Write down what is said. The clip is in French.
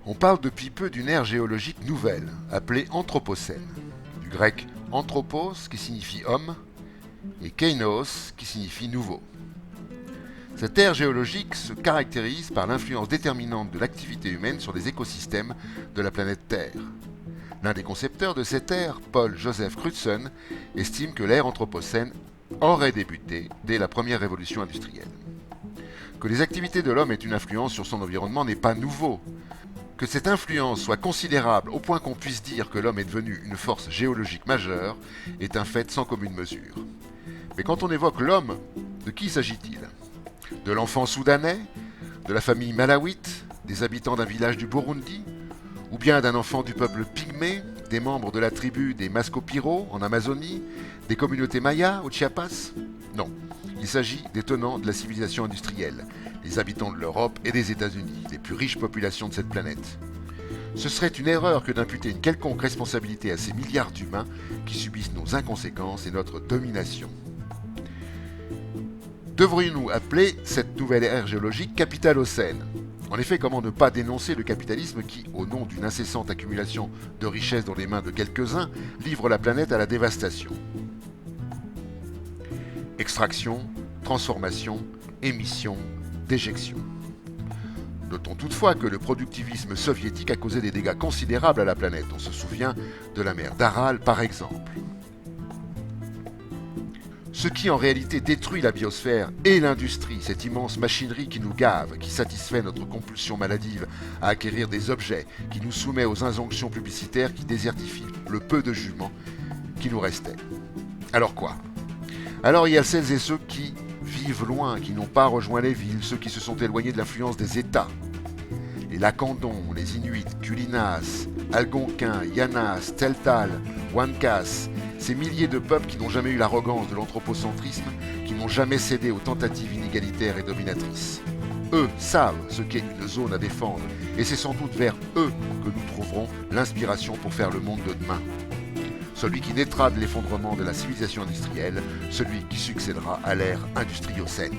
On parle depuis peu d'une ère géologique nouvelle, appelée Anthropocène, du grec anthropos qui signifie homme et kainos qui signifie nouveau. Cette ère géologique se caractérise par l'influence déterminante de l'activité humaine sur les écosystèmes de la planète Terre. L'un des concepteurs de cette ère, Paul Joseph Crutzen, estime que l'ère anthropocène aurait débuté dès la première révolution industrielle. Que les activités de l'homme aient une influence sur son environnement n'est pas nouveau. Que cette influence soit considérable au point qu'on puisse dire que l'homme est devenu une force géologique majeure est un fait sans commune mesure. Mais quand on évoque l'homme, de qui s'agit-il ? De l'enfant soudanais ? De la famille malawite ? Des habitants d'un village du Burundi ? Ou bien d'un enfant du peuple pygmée, des membres de la tribu des Mascopiro en Amazonie, des communautés mayas au Chiapas ? Non, il s'agit des tenants de la civilisation industrielle, les habitants de l'Europe et des États-Unis, les plus riches populations de cette planète. Ce serait une erreur que d'imputer une quelconque responsabilité à ces milliards d'humains qui subissent nos inconséquences et notre domination. Devrions-nous appeler cette nouvelle ère géologique capitalocène ? En effet, comment ne pas dénoncer le capitalisme qui, au nom d'une incessante accumulation de richesses dans les mains de quelques-uns, livre la planète à la dévastation ? Extraction, transformation, émission, déjection. Notons toutefois que le productivisme soviétique a causé des dégâts considérables à la planète. On se souvient de la mer d'Aral par exemple. Ce qui en réalité détruit la biosphère et l'industrie, cette immense machinerie qui nous gave, qui satisfait notre compulsion maladive à acquérir des objets, qui nous soumet aux injonctions publicitaires qui désertifient le peu de jugement qui nous restait. Alors quoi ? Alors il y a celles et ceux qui vivent loin, qui n'ont pas rejoint les villes, ceux qui se sont éloignés de l'influence des États. Les Lacandons, les Inuits, Kulinas, Algonquins, Yanas, Tseltal, Wankas, ces milliers de peuples qui n'ont jamais eu l'arrogance de l'anthropocentrisme, qui n'ont jamais cédé aux tentatives inégalitaires et dominatrices. Eux savent ce qu'est une zone à défendre, et c'est sans doute vers eux que nous trouverons l'inspiration pour faire le monde de demain. Celui qui naîtra de l'effondrement de la civilisation industrielle, celui qui succédera à l'ère industriocène.